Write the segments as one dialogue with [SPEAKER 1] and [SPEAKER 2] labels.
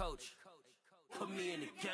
[SPEAKER 1] coach, put me in the game.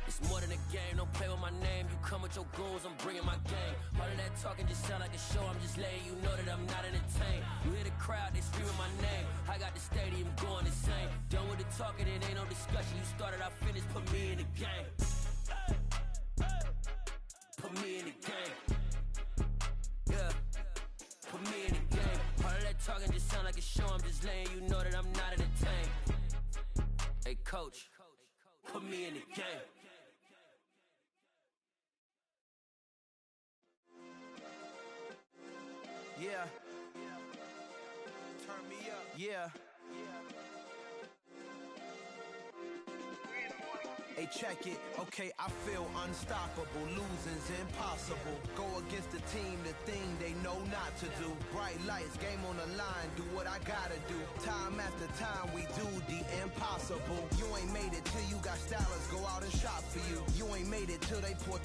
[SPEAKER 1] It's more than a game, don't play with my name. You come with your goons, I'm bringing my game. All of that talking just sound like a show, I'm just letting you know that I'm not entertained. You hear the crowd, they screaming my name. I got the stadium going insane. Done with the talking, it ain't no discussion. You started, I finished, put me in the game. Put me in the game. Yeah, put me in the game. All of that talking just sound like a show, I'm just letting you know that I'm not entertained. Hey coach, put me in the game.
[SPEAKER 2] Yeah. Turn me up. Yeah. Hey, check it. Okay, I feel unstoppable. Losing's impossible. Go against the team, the thing they know not to do. Bright lights, game on the line. Do what I gotta do. Time after time, we do the impossible. You ain't made it till you got stylers go out and shop for you. You ain't made it till they put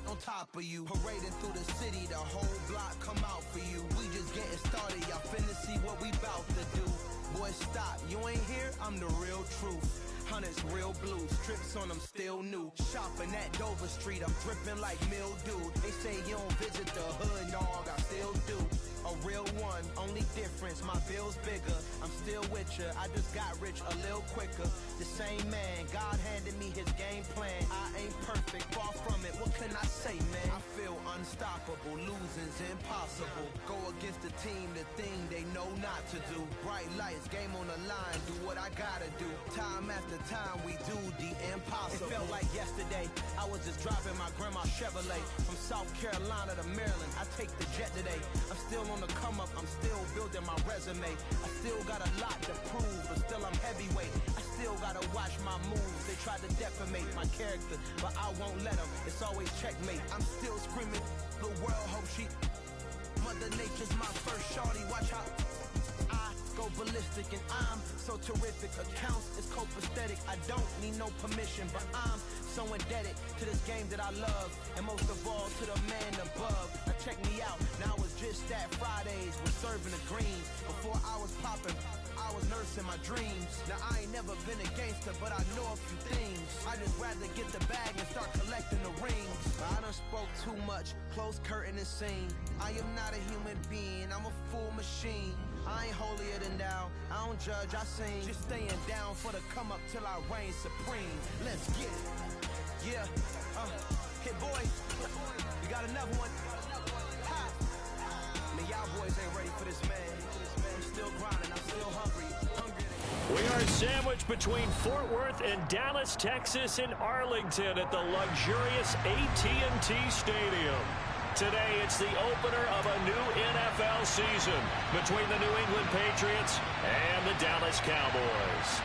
[SPEAKER 2] on top of you. Parading through the city, the whole block come out for you. We just getting started, y'all finna see what we bout to do. Boy, stop, you ain't here, I'm the real truth. Hunters, real blue, strips on them still new. Shopping at Dover Street, I'm dripping like mildew. They say you don't visit the hood, dog, I still do. A real one, only difference, my bill's bigger. I'm still with ya, I just got rich a little quicker. The same man, God handed me his game plan. I ain't perfect, far from it, what can I say, man? I feel unstoppable, losing's impossible. Go against the team, the thing they know not to do. Bright lights, game on the line, do what I gotta do. Time after time, we do the impossible. It felt like yesterday, I was just driving my grandma's Chevrolet. From South Carolina to Maryland, I take the jet today. I'm still on the come up, I'm still building my resume. I still got a lot to prove, but still I'm heavyweight. I still gotta watch my moves. They try to defamate my character, but I won't let them. It's always checkmate. I'm still screaming, the world hope she. Mother Nature's my first shorty, watch how I go ballistic and I'm so terrific. Accounts is copacetic, I don't need no permission, but I'm so indebted to this game that I love, and most of all to the man above. Now check me out, now it's just that Fridays we're serving the greens. Before I was popping, I was nursing my dreams. Now I ain't never been a gangster, but I know a few things. I just rather get the bag and start collecting the rings. I done spoke too much, close curtain and scene. I am not a human being, I'm a full machine. I ain't holier than thou, I don't judge, I sing. Just staying down for the come up till I reign supreme. Let's get it. Yeah, hit boy, we got another one. Ha! Man, y'all boys ain't ready for this, man. I'm still grinding, I'm still hungry.
[SPEAKER 3] We are sandwiched between Fort Worth and Dallas, Texas, and Arlington at the luxurious AT&T Stadium. Today, it's the opener of a new NFL season between the New England Patriots and the Dallas Cowboys.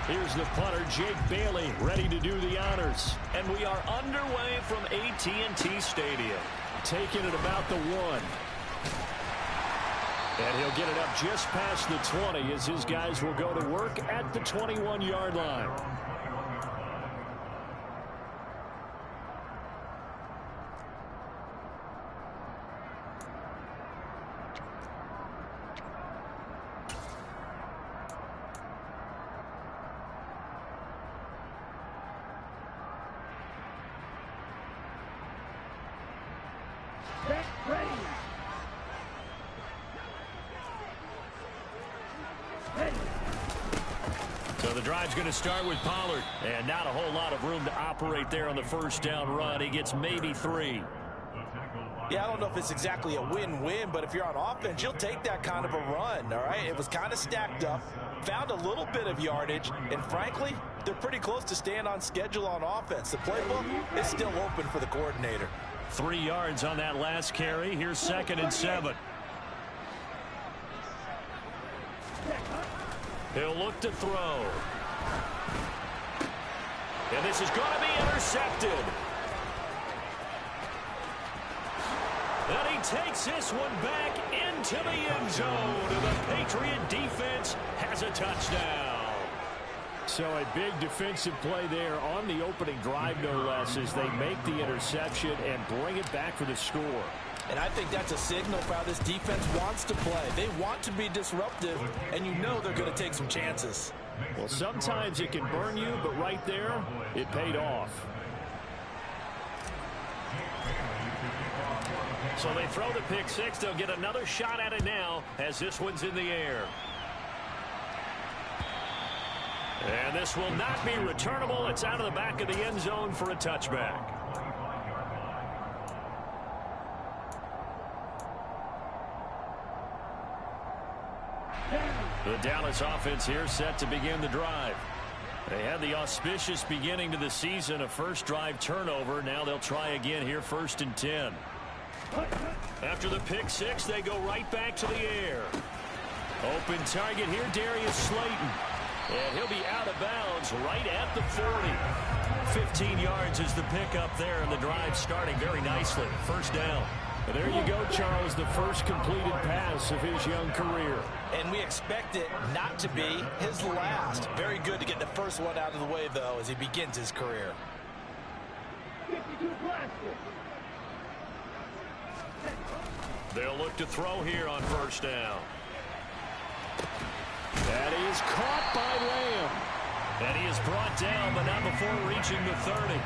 [SPEAKER 3] Here's the punter, Jake Bailey, ready to do the honors. And we are underway from AT&T Stadium. Taking it about the 1. And he'll get it up just past the 20 as his guys will go to work at the 21-yard line. So the drive's going to start with Pollard. And not a whole lot of room to operate there on the first down run. He gets maybe 3.
[SPEAKER 4] Yeah, I don't know if it's exactly a win-win, but if you're on offense, you'll take that kind of a run, all right? It was kind of stacked up, found a little bit of yardage, and frankly, they're pretty close to staying on schedule on offense. The playbook is still open for the coordinator.
[SPEAKER 3] 3 yards on that last carry. Here's 2nd and 7. He'll look to throw. And this is going to be intercepted. And he takes this one back into the end zone. And the Patriot defense has a touchdown. So a big defensive play there on the opening drive, no less, as they make the interception and bring it back for the score.
[SPEAKER 4] And I think that's a signal for how this defense wants to play. They want to be disruptive, and you know they're going to take some chances.
[SPEAKER 3] Well, sometimes it can burn you, but right there, it paid off. So they throw the pick six. They'll get another shot at it now as this one's in the air. And this will not be returnable. It's out of the back of the end zone for a touchback. The Dallas offense here set to begin the drive. They had the auspicious beginning to the season, a first drive turnover. Now they'll try again here, 1st and 10. After the pick six, they go right back to the air. Open target here, Darius Slayton. And he'll be out of bounds right at the 40. 15 yards is the pickup there, and the drive starting very nicely. 1st down. And there you go, Charles, the first completed pass of his young career.
[SPEAKER 4] And we expect it not to be his last. Very good to get the first one out of the way, though, as he begins his career.
[SPEAKER 3] They'll look to throw here on 1st down. That is caught by Lamb. And he is brought down, but not before reaching the 30.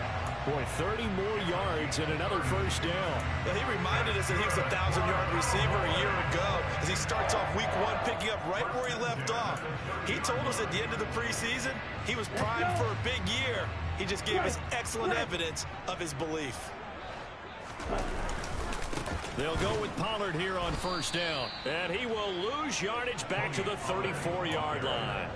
[SPEAKER 3] Boy, 30 more yards and another 1st down.
[SPEAKER 4] Well, he reminded us that he was a 1,000-yard receiver a year ago as he starts off week 1 picking up right where he left off. He told us at the end of the preseason he was primed for a big year. He just gave us excellent evidence of his belief.
[SPEAKER 3] They'll go with Pollard here on 1st down. And he will lose yardage back to the 34-yard line.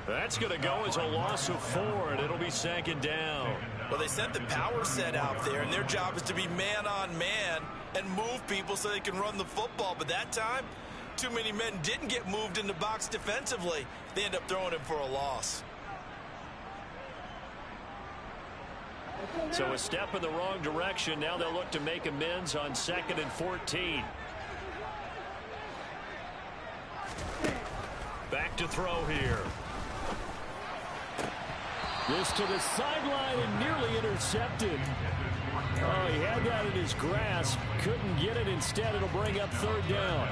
[SPEAKER 3] That's going to go as a loss of 4, and it'll be 2nd down.
[SPEAKER 4] Well, they sent the power set out there, and their job is to be man-on-man and move people so they can run the football. But that time, too many men didn't get moved in the box defensively. They end up throwing him for a loss.
[SPEAKER 3] So a step in the wrong direction. Now they'll look to make amends on 2nd and 14. Back to throw here. This to the sideline and nearly intercepted. Oh, he had that in his grasp. Couldn't get it. Instead, it'll bring up 3rd down.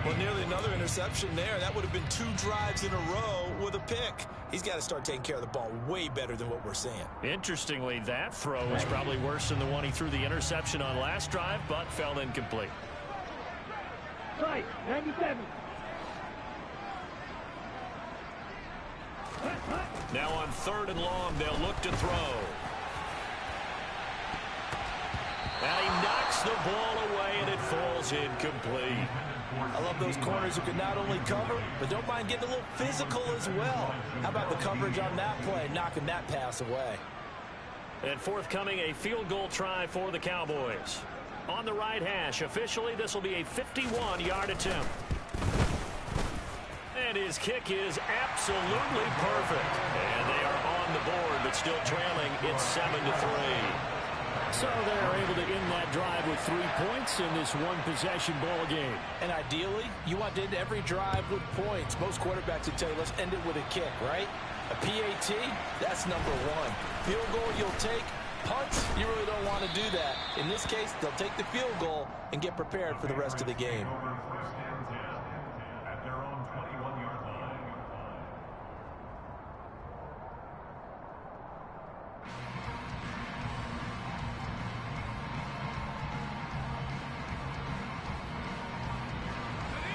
[SPEAKER 4] Well, nearly another interception there. That would have been 2 drives in a row with a pick. He's got to start taking care of the ball way better than what we're seeing.
[SPEAKER 3] Interestingly, that throw is probably worse than the one he threw the interception on last drive, but fell incomplete.
[SPEAKER 5] Right, 97.
[SPEAKER 3] Now on 3rd and long, they'll look to throw. And he knocks the ball away, and it falls incomplete.
[SPEAKER 4] I love those corners who can not only cover, but don't mind getting a little physical as well. How about the coverage on that play, knocking that pass away?
[SPEAKER 3] And forthcoming, a field goal try for the Cowboys. On the right hash, officially, this will be a 51-yard attempt. And his kick is absolutely perfect. And they are on the board, but still trailing. It's 7-3. So they're able to end that drive with 3 points in this one-possession ball game.
[SPEAKER 4] And ideally, you want to end every drive with points. Most quarterbacks would tell you, let's end it with a kick, right? A PAT, that's number 1. Field goal you'll take. Punts, you really don't want to do that. In this case, they'll take the field goal and get prepared for the rest of the game.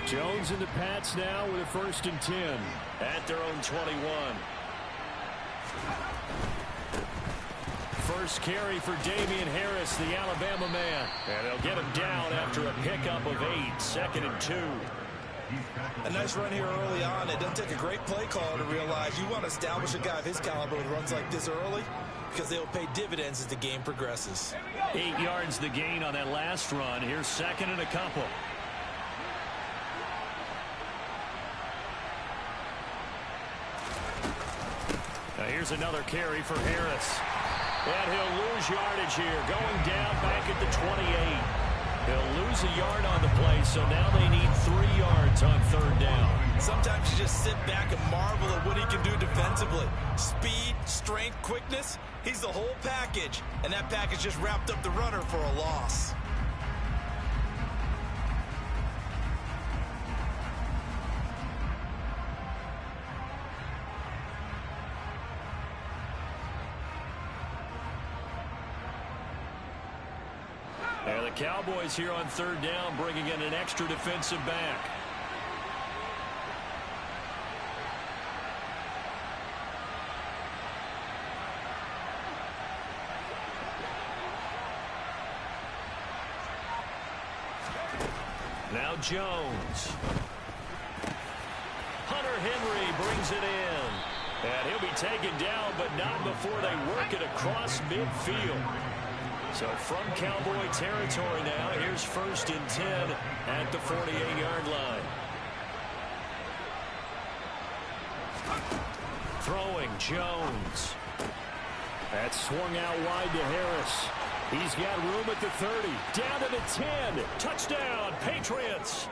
[SPEAKER 3] Jones and the Pats now with a 1st and 10 at their own 21. first carry for Damian Harris, the Alabama man. And they'll get him down after a pickup of 8, 2nd and 2.
[SPEAKER 4] A nice run here early on. It doesn't take a great play caller to realize you want to establish a guy of his caliber with runs like this early because they will pay dividends as the game progresses.
[SPEAKER 3] 8 yards the gain on that last run. Here's 2nd and a couple. Now here's another carry for Harris. And he'll lose yardage here. Going down back at the 28. He'll lose a yard on the play, so now they need 3 yards on 3rd down.
[SPEAKER 4] Sometimes you just sit back and marvel at what he can do defensively. Speed, strength, quickness, he's the whole package. And that package just wrapped up the runner for a loss.
[SPEAKER 3] And the Cowboys here on 3rd down, bringing in an extra defensive back. Now Jones. Hunter Henry brings it in. And he'll be taken down, but not before they work it across midfield. So from Cowboy territory now, here's 1st and 10 at the 48-yard line. Throwing Jones. That swung out wide to Harris. He's got room at the 30. Down to the 10. Touchdown, Patriots.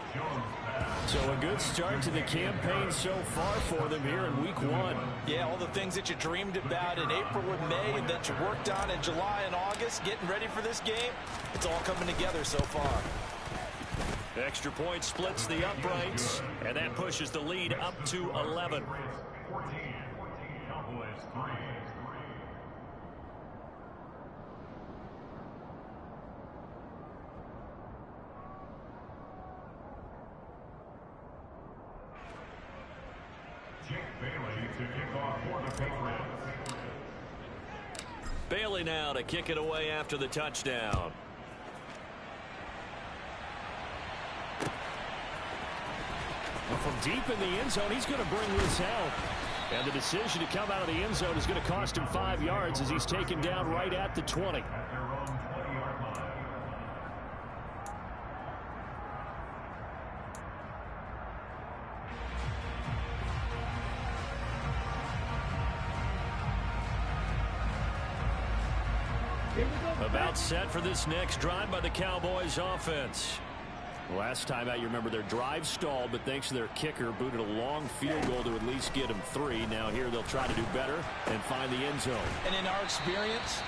[SPEAKER 3] So a good start to the campaign so far for them here in week 1.
[SPEAKER 4] Yeah, all the things that you dreamed about in April and May and that you worked on in July and August, getting ready for this game, it's all coming together so far.
[SPEAKER 3] Extra point splits the uprights, and that pushes the lead up to 11. Bailey now to kick it away after the touchdown. Well, from deep in the end zone, he's going to bring this out. And the decision to come out of the end zone is going to cost him 5 yards as he's taken down right at the 20. About set for this next drive by the Cowboys offense. Last time out, you remember their drive stalled, but thanks to their kicker, booted a long field goal to at least get them 3. Now here they'll try to do better and find the end zone.
[SPEAKER 4] And in our experience,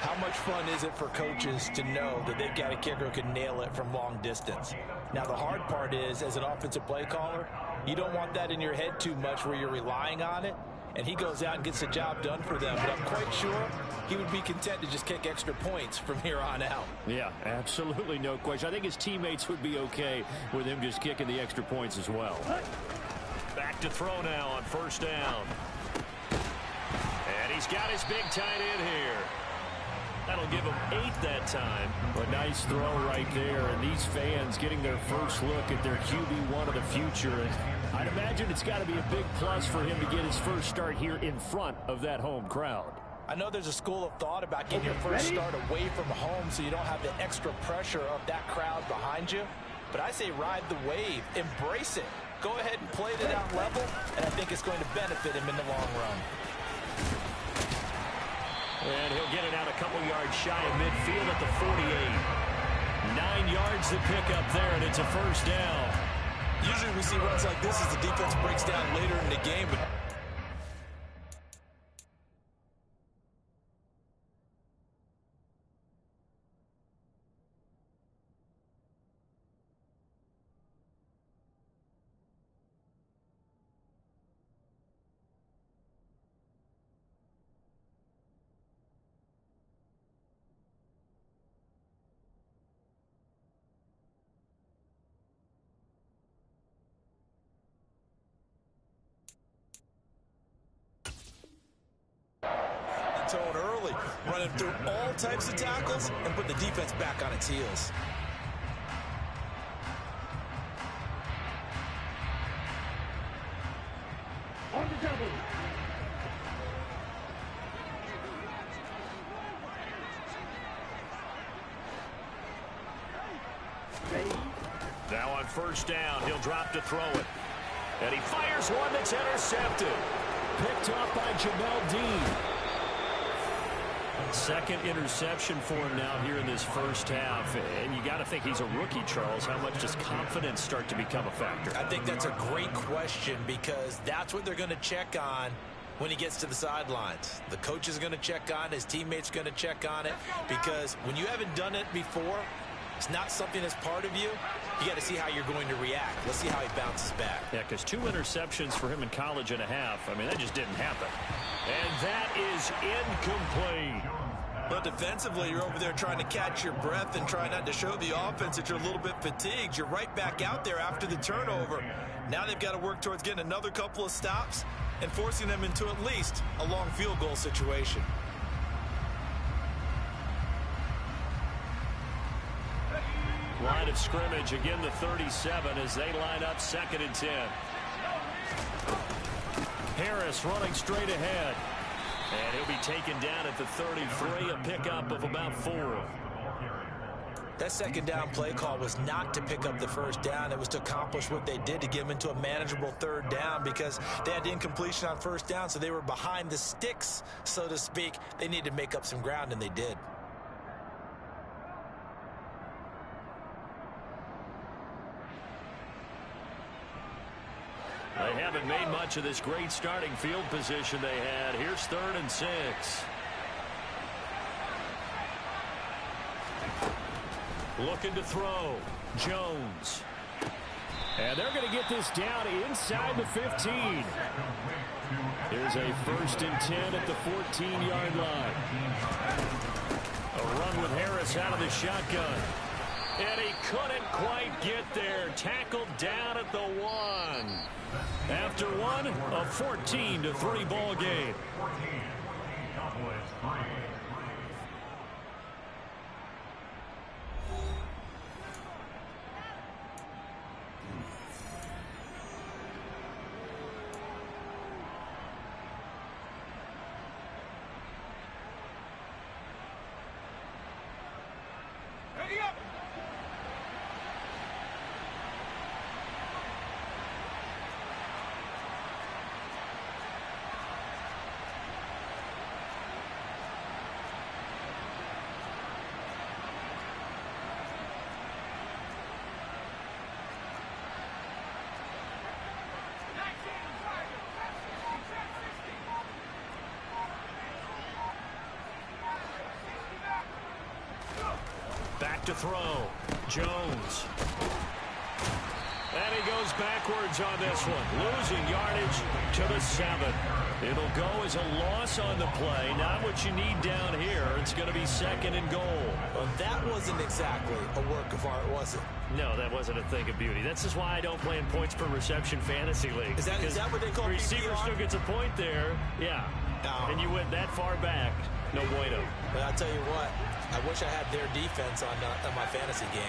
[SPEAKER 4] how much fun is it for coaches to know that they've got a kicker who can nail it from long distance? Now the hard part is, as an offensive play caller, you don't want that in your head too much where you're relying on it. And he goes out and gets the job done for them. But I'm quite sure he would be content to just kick extra points from here on out.
[SPEAKER 3] Yeah, absolutely no question. I think his teammates would be okay with him just kicking the extra points as well. Back to throw now on 1st down. And he's got his big tight end here. That'll give him 8 that time. A nice throw right there. And these fans getting their first look at their QB1 of the future. And I'd imagine it's got to be a big plus for him to get his first start here in front of that home crowd.
[SPEAKER 4] I know there's a school of thought about getting your first start away from home so you don't have the extra pressure of that crowd behind you. But I say ride the wave. Embrace it. Go ahead and play it at that level, and I think it's going to benefit him in the long run.
[SPEAKER 3] And he'll get it out a couple yards shy of midfield at the 48. 9 yards to pick up there, and it's a 1st down.
[SPEAKER 4] Usually we see runs like this as the defense breaks down later in the game, but tone early, running through all types of tackles and put the defense back on its heels.
[SPEAKER 5] On the double.
[SPEAKER 3] Now on first down, he'll drop to throw it. And he fires one that's intercepted. Picked off by Jamel Dean. Second interception for him now here in this first half. And you got to think he's a rookie, Charles. How much does confidence start to become a factor?
[SPEAKER 4] I think that's a great question because that's what they're going to check on when he gets to the sidelines. The coach is going to check on it. His teammates are going to check on it because when you haven't done it before, it's not something that's part of you. You got to see how you're going to react. Let's see how he bounces back.
[SPEAKER 3] Yeah, because 2 interceptions for him in college and a half. I mean, that just didn't happen. And that is incomplete.
[SPEAKER 4] But defensively, you're over there trying to catch your breath and try not to show the offense that you're a little bit fatigued. You're right back out there after the turnover. Now they've got to work towards getting another couple of stops and forcing them into at least a long field goal situation.
[SPEAKER 3] Line of scrimmage, again the 37 as they line up 2nd and 10. Harris running straight ahead. And he'll be taken down at the 33, a pickup of about 4.
[SPEAKER 4] That second down play call was not to pick up the first down. It was to accomplish what they did to get them into a manageable 3rd down because they had incompletion on first down, so they were behind the sticks, so to speak. They needed to make up some ground, and they did.
[SPEAKER 3] They haven't made much of this great starting field position they had. Here's 3rd and 6. Looking to throw. Jones. And they're going to get this down inside the 15. Here's a 1st and 10 at the 14-yard line. A run with Harris out of the shotgun. And he couldn't quite get there. Tackled down at the 1. After one, a 14-3 ball game. Back to throw. Jones. And he goes backwards on this one. Losing yardage to the 7. It'll go as a loss on the play. Not what you need down here. It's going to be 2nd and goal.
[SPEAKER 4] Well, that wasn't exactly a work of art, was it?
[SPEAKER 3] No, that wasn't a thing of beauty. This is why I don't play in points per reception fantasy league.
[SPEAKER 4] Is that what they call
[SPEAKER 3] receiver
[SPEAKER 4] PPR?
[SPEAKER 3] still gets a point there. Yeah.
[SPEAKER 4] No.
[SPEAKER 3] And you went that far back. No bueno.
[SPEAKER 4] But I'll tell you what. I wish I had their defense on my fantasy game.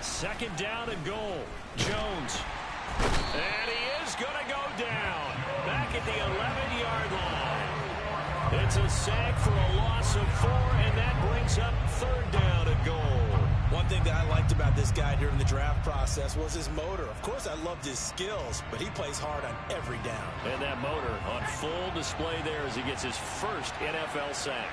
[SPEAKER 3] Second down and goal. Jones. And he is going to go down. Back at the 11-yard line. It's a sack for a loss of 4, and that brings up 3rd down and goal.
[SPEAKER 4] One thing that I liked about this guy during the draft process was his motor. Of course, I loved his skills, but he plays hard on every down.
[SPEAKER 3] And that motor on full display there as he gets his first NFL sack.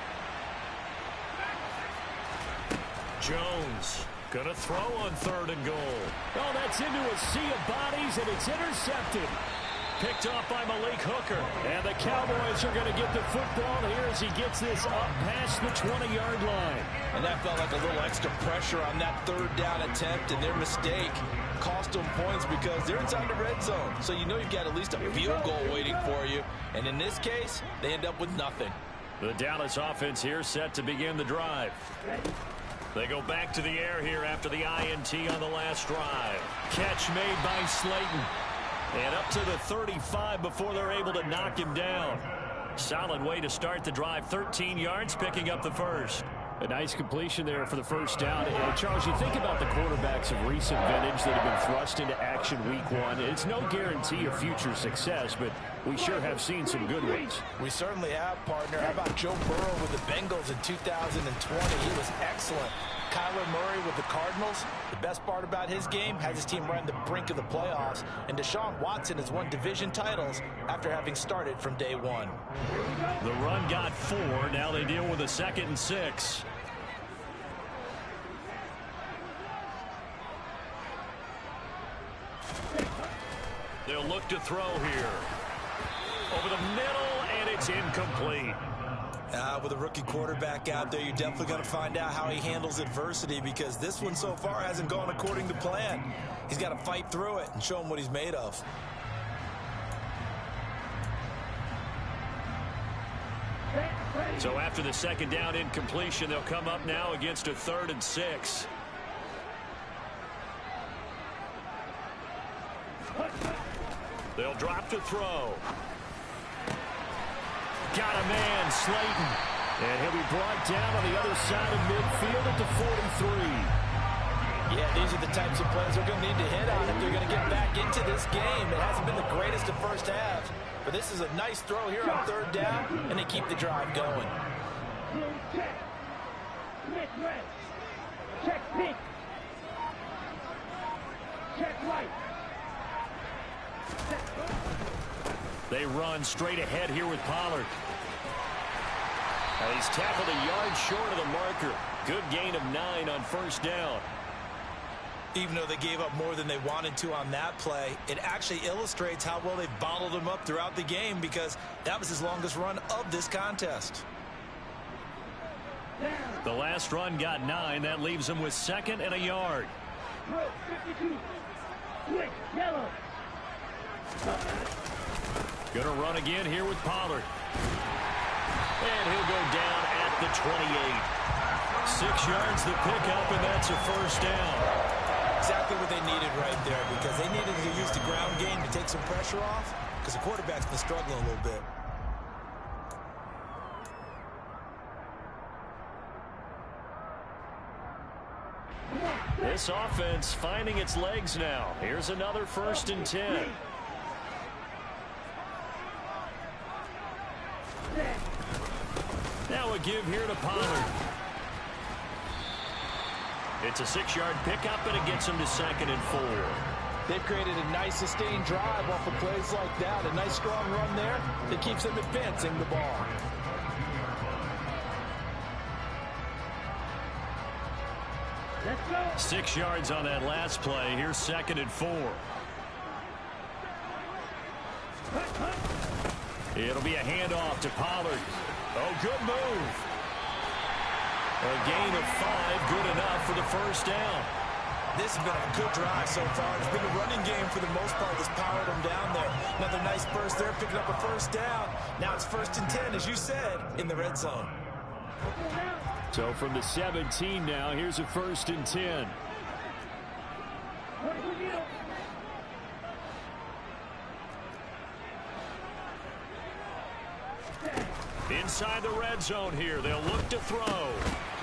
[SPEAKER 3] Jones going to throw on 3rd and goal. Oh, that's into a sea of bodies, and it's intercepted. Picked off by Malik Hooker. And the Cowboys are going to get the football here as he gets this up past the 20-yard line.
[SPEAKER 4] And that felt like a little extra pressure on that 3rd down attempt, and their mistake cost them points because they're inside the red zone. So you know you've got at least a field goal waiting for you. And in this case, they end up with nothing.
[SPEAKER 3] The Dallas offense here set to begin the drive. They go back to the air here after the INT on the last drive. Catch made by Slayton. And up to the 35 before they're able to knock him down. Solid way to start the drive. 13 yards, picking up the first.
[SPEAKER 4] A nice completion there for the first down. And Charles, you think about the quarterbacks of recent vintage that have been thrust into action week one. It's no guarantee of future success, but we sure have seen some good ones.
[SPEAKER 6] We certainly have, partner. How about Joe Burrow with the Bengals in 2020? He was excellent. Kyler Murray with the Cardinals. The best part about his game, has his team right on the brink of the playoffs. And Deshaun Watson has won division titles after having started from day one.
[SPEAKER 3] The run got 4. Now they deal with a 2nd and 6. They'll look to throw here. Over the middle, and it's incomplete.
[SPEAKER 6] With a rookie quarterback out there, you're definitely going to find out how he handles adversity, because this one so far hasn't gone according to plan. He's got to fight through it and show him what he's made of.
[SPEAKER 3] So after the 2nd down incompletion, they'll come up now against a 3rd and 6. They'll drop to throw. Got a man, Slayton. And he'll be brought down on the other side of midfield at the 43.
[SPEAKER 6] Yeah, these are the types of plays they're going to need to hit on if they're going to get back into this game. It hasn't been the greatest of first halves, but this is a nice throw here on 3rd down, and they keep the drive going.
[SPEAKER 5] Check. Smith red. Check pink. Check white.
[SPEAKER 3] They run straight ahead here with Pollard. He's tackled a yard short of the marker. Good gain of 9 on 1st down.
[SPEAKER 6] Even though they gave up more than they wanted to on that play, it actually illustrates how well they've bottled him up throughout the game, because that was his longest run of this contest.
[SPEAKER 3] The last run got 9. That leaves them with 2nd and a yard.
[SPEAKER 5] 52. Switch, yellow.
[SPEAKER 3] Gonna run again here with Pollard. And he'll go down at the 28. 6 yards the pickup, and that's a 1st down.
[SPEAKER 6] Exactly what they needed right there, because they needed to use the ground game to take some pressure off, because the quarterback's been struggling a little bit.
[SPEAKER 3] This offense finding its legs now. Here's another 1st and 10. Now a give here to Pollard. It's a 6-yard pickup, and it gets him to 2nd and 4.
[SPEAKER 6] They've created a nice sustained drive off of plays like that. A nice strong run there that keeps them advancing the ball.
[SPEAKER 5] Let's go.
[SPEAKER 3] 6 yards on that last play. Here's 2nd and 4. It'll be a handoff to Pollard. Oh, good move. A gain of 5, good enough for the 1st down.
[SPEAKER 6] This has been a good drive so far. It's been a running game for the most part that's powered them down there. Another nice burst there, picking up a 1st down. Now it's 1st and 10, as you said, in the red zone.
[SPEAKER 3] So from the 17 now, here's a 1st and 10. Inside the red zone here, they'll look to throw.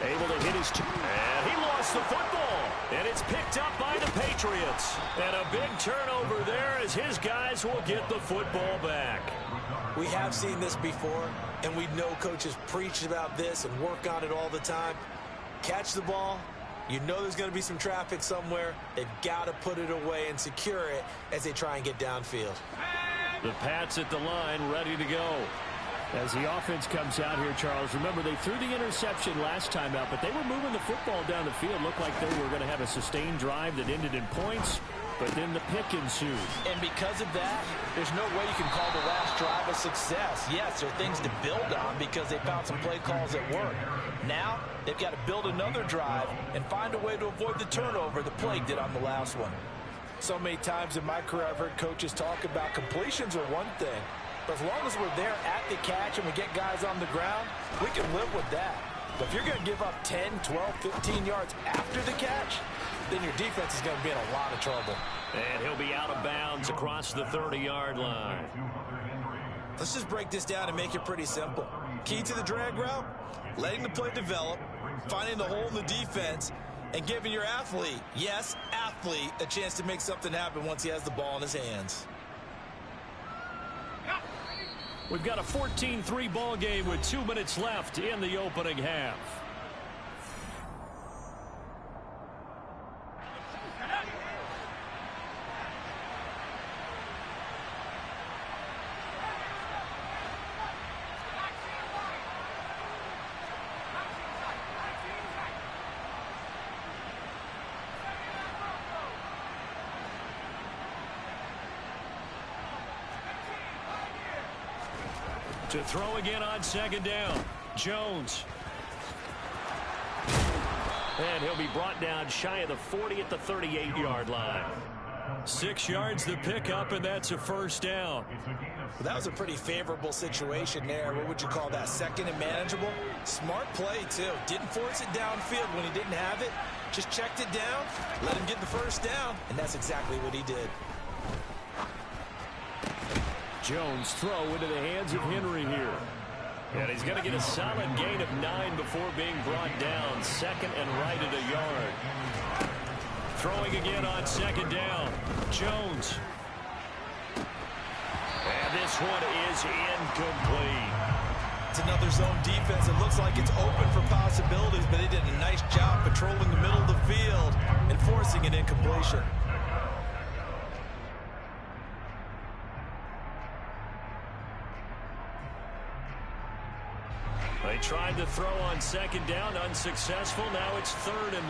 [SPEAKER 3] Able to hit his... And he lost the football. And it's picked up by the Patriots. And a big turnover there as his guys will get the football back.
[SPEAKER 6] We have seen this before, and we know coaches preach about this and work on it all the time. Catch the ball. You know there's going to be some traffic somewhere. They've got to put it away and secure it as they try and get downfield.
[SPEAKER 3] The Pats at the line, ready to go.
[SPEAKER 4] As the offense comes out here, Charles, remember they threw the interception last time out, but they were moving the football down the field. Looked like they were going to have a sustained drive that ended in points, but then the pick ensued.
[SPEAKER 6] And because of that, there's no way you can call the last drive a success. Yes, there are things to build on because they found some play calls that work. Now, they've got to build another drive and find a way to avoid the turnover the play did on the last one. So many times in my career, I've heard coaches talk about completions are one thing. But as long as we're there at the catch and we get guys on the ground, we can live with that. But if you're going to give up 10, 12, 15 yards after the catch, then your defense is going to be in a lot of trouble.
[SPEAKER 3] And he'll be out of bounds across the 30-yard line.
[SPEAKER 6] Let's just break this down and make it pretty simple. Key to the drag route, letting the play develop, finding the hole in the defense, and giving your athlete, yes, athlete, a chance to make something happen once he has the ball in his hands.
[SPEAKER 3] We've got a 14-3 ball game with 2 minutes left in the opening half. To throw again on second down, Jones. And he'll be brought down shy of the 40 at the 38-yard line. 6 yards the pickup, and that's a first down.
[SPEAKER 6] Well, that was a pretty favorable situation there. What would you call that? Second and manageable? Smart play, too. Didn't force it downfield when he didn't have it. Just checked it down, let him get the first down, and that's exactly what he did.
[SPEAKER 3] Jones throw into the hands of Henry here. And he's going to get a solid gain of 9 before being brought down. Second and right at a yard. Throwing again on second down. Jones. And this one is incomplete.
[SPEAKER 6] It's another zone defense. It looks like it's open for possibilities, but they did a nice job patrolling the middle of the field and forcing an incompletion.
[SPEAKER 3] They tried to throw on second down, unsuccessful. Now it's 3rd and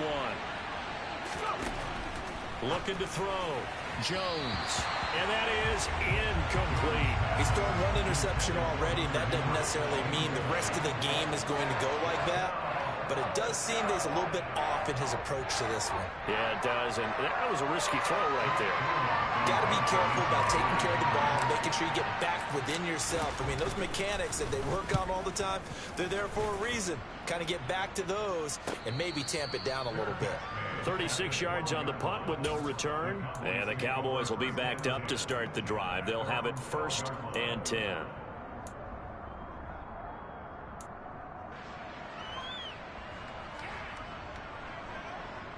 [SPEAKER 3] 1. Looking to throw, Jones. And that is incomplete.
[SPEAKER 6] He's thrown one interception already, and that doesn't necessarily mean the rest of the game is going to go like that. But it does seem that he's a little bit off in his approach to this one.
[SPEAKER 3] Yeah, it does, and that was a risky throw right there.
[SPEAKER 6] Got to be careful about taking care of the ball, making sure you get back within yourself. I mean, those mechanics that they work on all the time, they're there for a reason. Kind of get back to those and maybe tamp it down a little bit.
[SPEAKER 3] 36 yards on the punt with no return. And the Cowboys will be backed up to start the drive. They'll have it 1st and 10.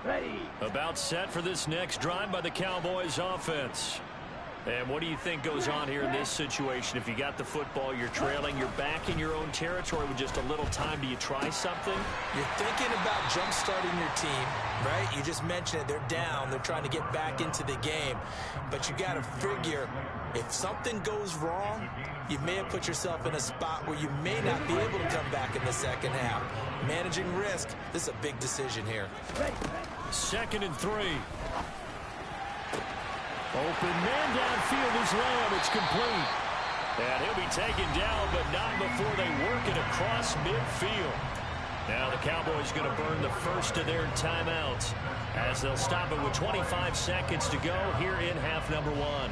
[SPEAKER 5] Ready.
[SPEAKER 3] About set for this next drive by the Cowboys offense. And what do you think goes on here in this situation? If you got the football, you're trailing, you're back in your own territory with just a little time. Do you try something?
[SPEAKER 6] You're thinking about jump-starting your team, right? You just mentioned it. They're down. They're trying to get back into the game. But you got to figure, if something goes wrong, you may have put yourself in a spot where you may not be able to come back in the second half. Managing risk, this is a big decision here.
[SPEAKER 3] 2nd and 3. Open man downfield is Lamb. It's complete. And he'll be taken down, but not before they work it across midfield. Now the Cowboys going to burn the first of their timeouts as they'll stop it with 25 seconds to go here in half number 1.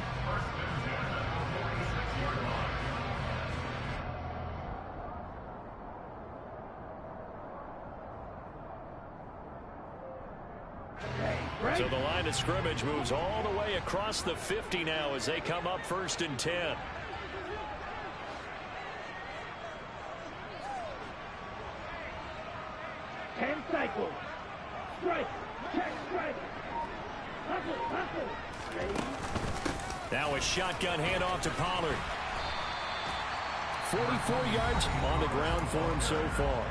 [SPEAKER 3] So the line of scrimmage moves all the way across the 50 now as they come up 1st and 10.
[SPEAKER 5] Cycles. Strike. Check strike. Hustle. Ready.
[SPEAKER 3] Now a shotgun handoff to Pollard. 44 yards on the ground for him so far.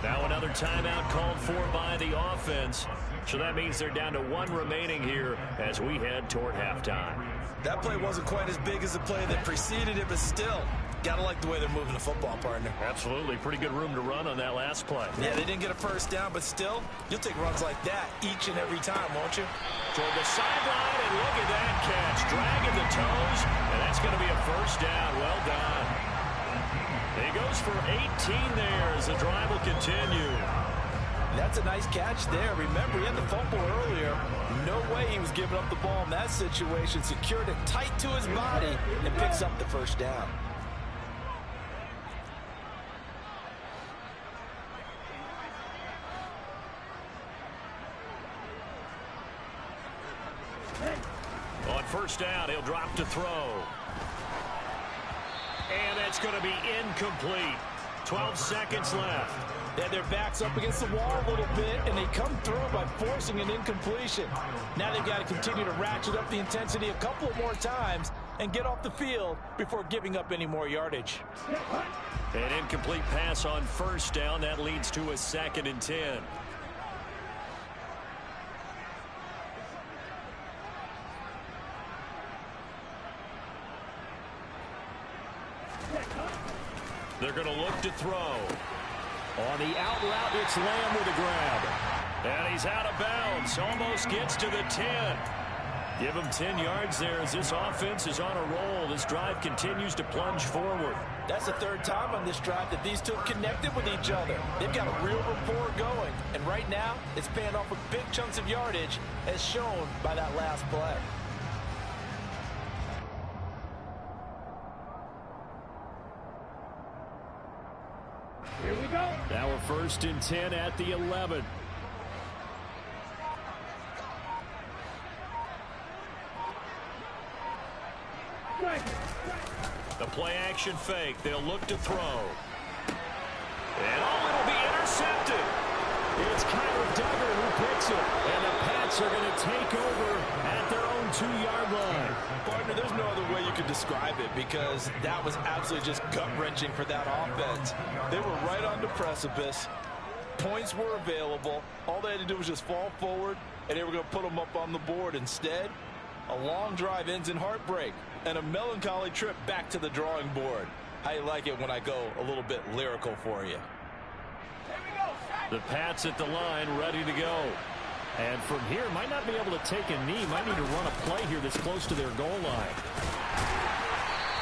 [SPEAKER 3] Now another timeout called for by the offense. So that means they're down to 1 remaining here as we head toward halftime.
[SPEAKER 6] That play wasn't quite as big as the play that preceded it, but still, gotta like the way they're moving the football, partner.
[SPEAKER 3] Absolutely. Pretty good room to run on that last play.
[SPEAKER 6] Yeah, they didn't get a first down, but still, you'll take runs like that each and every time, won't you?
[SPEAKER 3] Toward the sideline, and look at that catch. Dragging the toes, and that's going to be a first down. Well done. He goes for 18 there as the drive will continue.
[SPEAKER 6] That's a nice catch there. Remember, he had the fumble earlier. No way he was giving up the ball in that situation. Secured it tight to his body and picks up the first down.
[SPEAKER 3] First down, he'll drop to throw. And that's going to be incomplete. 12 seconds left.
[SPEAKER 6] Yeah, their back's up against the wall a little bit, and they come through by forcing an incompletion. Now they've got to continue to ratchet up the intensity a couple more times and get off the field before giving up any more yardage.
[SPEAKER 3] An incomplete pass on first down. That leads to a 2nd and 10. They're going to look to throw. On the out route, it's Lamb with a grab. And he's out of bounds. Almost gets to the 10. Give him 10 yards there as this offense is on a roll. This drive continues to plunge forward.
[SPEAKER 6] That's the 3rd time on this drive that these two have connected with each other. They've got a real rapport going. And right now, it's paying off with big chunks of yardage as shown by that last play.
[SPEAKER 5] Here we go.
[SPEAKER 3] Now we're 1st and 10 at the 11. The play action fake. They'll look to throw. And it'll be intercepted. It's Kyler Duggar who picks it. And the Pats are going to take over at their own 2-yard line.
[SPEAKER 6] Partner, there's no other way you could describe it because that was absolutely just gut-wrenching for that offense. They were right on the precipice. Points were available. All they had to do was just fall forward, and they were going to put them up on the board. Instead, a long drive ends in heartbreak and a melancholy trip back to the drawing board. How you like it when I go a little bit lyrical for you?
[SPEAKER 3] The Pats at the line, ready to go. And from here, might not be able to take a knee. Might need to run a play here that's close to their goal line.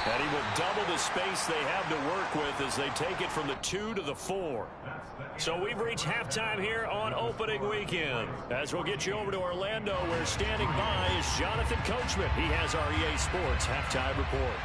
[SPEAKER 3] And he will double the space they have to work with as they take it from the 2 to the 4. So we've reached halftime here on opening weekend. As we'll get you over to Orlando, where standing by is Jonathan Coachman. He has our EA Sports halftime report.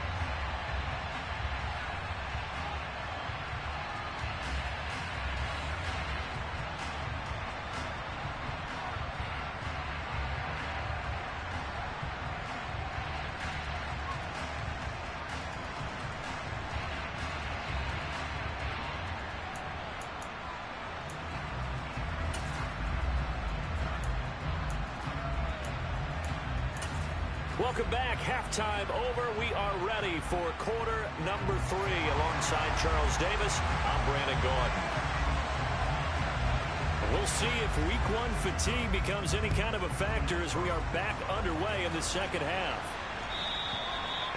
[SPEAKER 3] Welcome back. Halftime over. We are ready for quarter number 3. Alongside Charles Davis, I'm Brandon Gordon. We'll see if week 1 fatigue becomes any kind of a factor as we are back underway in the second half.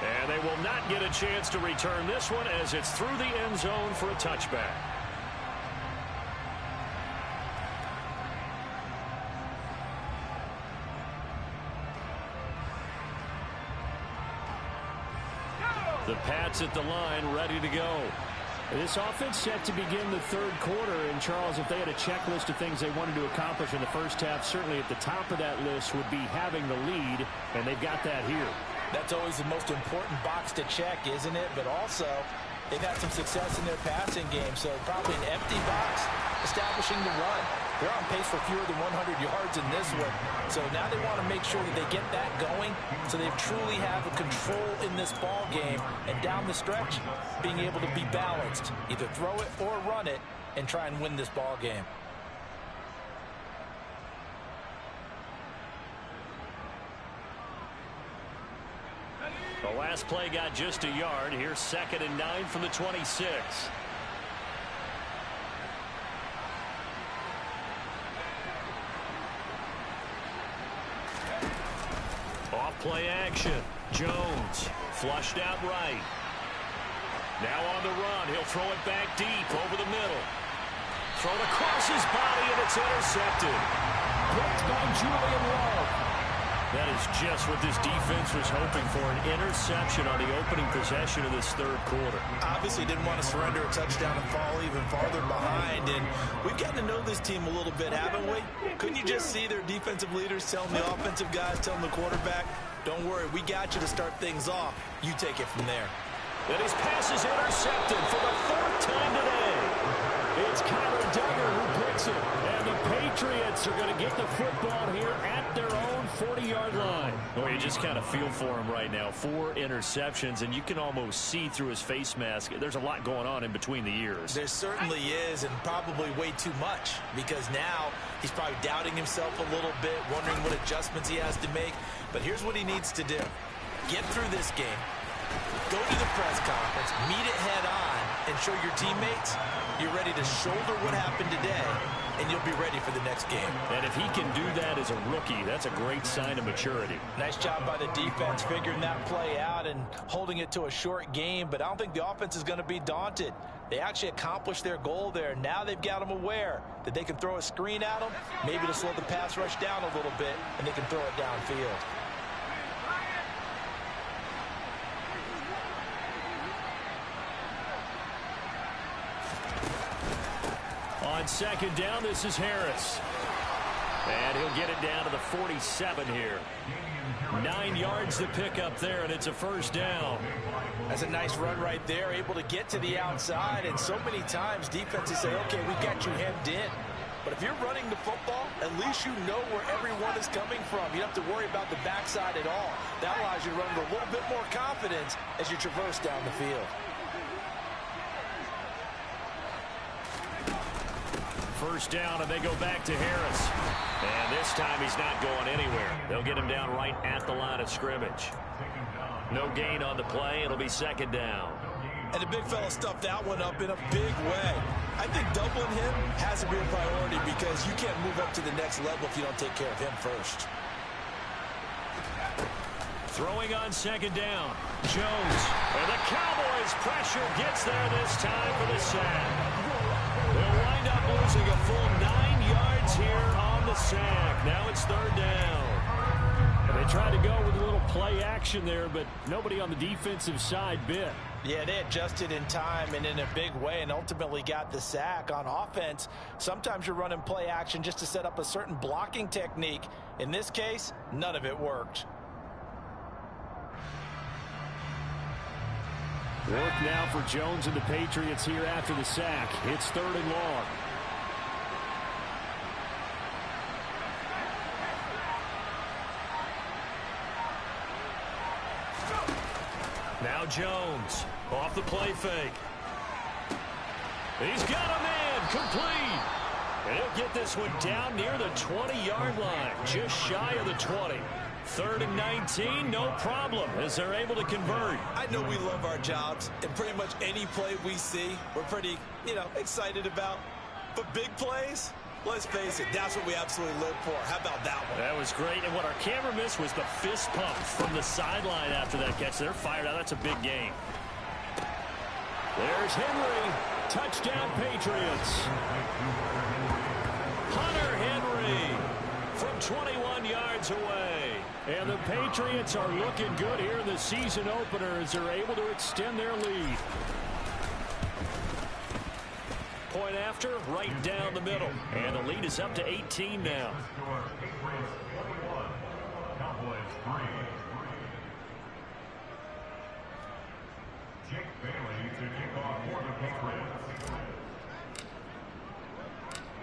[SPEAKER 3] And they will not get a chance to return this one as it's through the end zone for a touchback. The Pats at the line, ready to go. This offense set to begin the 3rd quarter. And, Charles, if they had a checklist of things they wanted to accomplish in the first half, certainly at the top of that list would be having the lead, and they've got that here.
[SPEAKER 6] That's always the most important box to check, isn't it? But also, they've had some success in their passing game, so probably an empty box establishing the run. They're on pace for fewer than 100 yards in this one. So now they want to make sure that they get that going so they truly have a control in this ball game. And down the stretch, being able to be balanced. Either throw it or run it and try and win this ball game.
[SPEAKER 3] The last play got just a yard. Here's 2nd and 9 from the 26. Off play action. Jones flushed out right. Now on the run. He'll throw it back deep over the middle. Thrown across his body, and it's intercepted. Picked by Julian Love. That is just what this defense was hoping for, an interception on the opening possession of this 3rd quarter.
[SPEAKER 6] Obviously didn't want to surrender a touchdown and fall even farther behind. And we've gotten to know this team a little bit, haven't we? Couldn't you just see their defensive leaders telling the offensive guys, telling the quarterback, don't worry, we got you to start things off. You take it from there.
[SPEAKER 3] And his pass is intercepted for the 4th time today. It's Kyler Duggar who picks it. And the Patriots are going to get the football here at their own 40-yard line. Well, you just kind of feel for him right now. 4 interceptions, and you can almost see through his face mask. There's a lot going on in between the ears.
[SPEAKER 6] There certainly is, and probably way too much, because now he's probably doubting himself a little bit, wondering what adjustments he has to make. But here's what he needs to do. Get through this game. Go to the press conference, meet it head on, and show your teammates you're ready to shoulder what happened today, and you'll be ready for the next game.
[SPEAKER 3] And if he can do that as a rookie, that's a great sign of maturity.
[SPEAKER 6] Nice job by the defense figuring that play out and holding it to a short game, but I don't think the offense is going to be daunted. They actually accomplished their goal there. Now they've got them aware that they can throw a screen at them, maybe to slow the pass rush down a little bit, and they can throw it downfield.
[SPEAKER 3] On second down, this is Harris. And he'll get it down to the 47 here. 9 yards to pick up there, and it's a first down.
[SPEAKER 6] That's a nice run right there, able to get to the outside. And so many times defenses say, okay, we got you hemmed in. But if you're running the football, at least you know where everyone is coming from. You don't have to worry about the backside at all. That allows you to run with a little bit more confidence as you traverse down the field.
[SPEAKER 3] First down, and they go back to Harris. And this time he's not going anywhere. They'll get him down right at the line of scrimmage. No gain on the play. It'll be second down.
[SPEAKER 6] And the big fella stuffed that one up in a big way. I think doubling him has to be a priority because you can't move up to the next level if you don't take care of him first.
[SPEAKER 3] Throwing on second down. Jones. And the Cowboys pressure gets there this time for the sack. They'll wind up losing a full 9 yards here on the sack. Now it's third down. And they tried to go with a little play action there, but nobody on the defensive side bit.
[SPEAKER 6] Yeah, they adjusted in time and in a big way and ultimately got the sack. On offense, sometimes you're running play action just to set up a certain blocking technique. In this case, none of it worked.
[SPEAKER 3] Work now for Jones and the Patriots here after the sack. It's third and long. Now Jones off the play fake. He's got a man complete. And he'll get this one down near the 20-yard line, just shy of the 20. Third and 19, no problem, as they're able to convert.
[SPEAKER 6] I know we love our jobs, and pretty much any play we see, we're pretty, excited about. But big plays, let's face it, that's what we absolutely live for. How about that one?
[SPEAKER 3] That was great, and what our camera missed was the fist pump from the sideline after that catch. They're fired out. That's a big game. There's Henry. Touchdown, Patriots. Hunter Henry from 21 yards away. And the Patriots are looking good here in the season opener as they're able to extend their lead. Point after, right down the middle. And the lead is up to 18 now.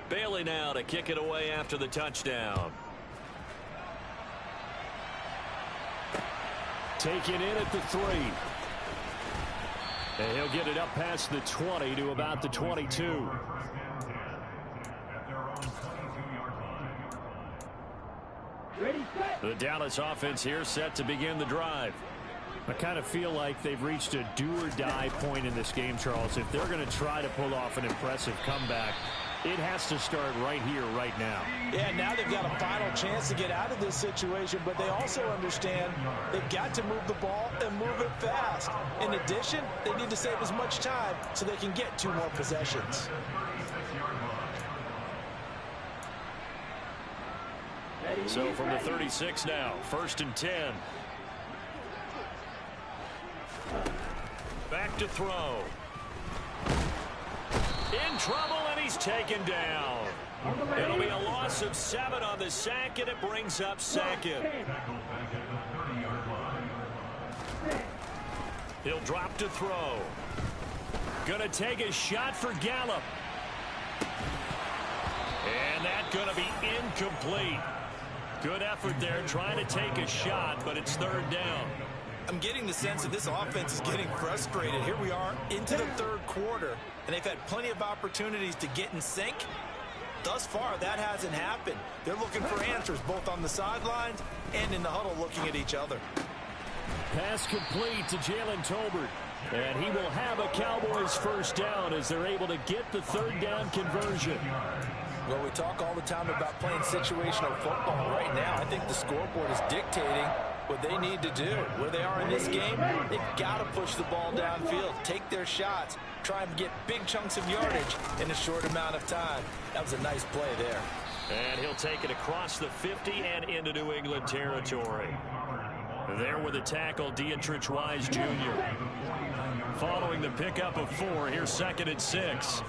[SPEAKER 3] Bailey now to kick it away after the touchdown. Taken in at the 3. And he'll get it up past the 20 to about the 22. The Dallas offense here set to begin the drive. I kind of feel like they've reached a do-or-die point in this game, Charles. If they're going to try to pull off an impressive comeback, it has to start right here, right now.
[SPEAKER 6] Yeah, now they've got a final chance to get out of this situation, but they also understand they've got to move the ball and move it fast. In addition, they need to save as much time so they can get 2 more possessions.
[SPEAKER 3] So from the 36 now, 1st and 10. Back to throw. In trouble, and he's taken down. It'll be a loss of 7 on the sack, and it brings up 2nd. He'll drop to throw. Gonna take a shot for Gallup. And that's gonna be incomplete. Good effort there, trying to take a shot, but it's third down.
[SPEAKER 6] I'm getting the sense that this offense is getting frustrated. Here we are into the third quarter, and they've had plenty of opportunities to get in sync. Thus far, that hasn't happened. They're looking for answers both on the sidelines and in the huddle looking at each other.
[SPEAKER 3] Pass complete to Jalen Tolbert. And he will have a Cowboys first down as they're able to get the third down conversion.
[SPEAKER 6] Well, we talk all the time about playing situational football. Right now, I think the scoreboard is dictating what they need to do. Where they are in this game, they've got to push the ball downfield, take their shots, try and get big chunks of yardage in a short amount of time. That was a nice play there.
[SPEAKER 3] And he'll take it across the 50 and into New England territory. There with a tackle, Dietrich Wise Jr. Following the pickup of 4, here's 2nd and 6.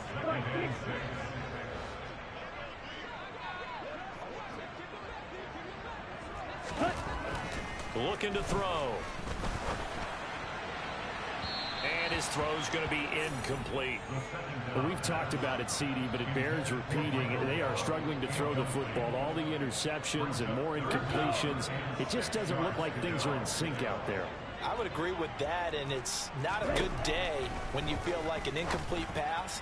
[SPEAKER 3] Looking to throw. And his throw's going to be incomplete. Well, we've talked about it, CD, but it bears repeating. They are struggling to throw the football. All the interceptions and more incompletions. It just doesn't look like things are in sync out there.
[SPEAKER 6] I would agree with that, and it's not a good day when you feel like an incomplete pass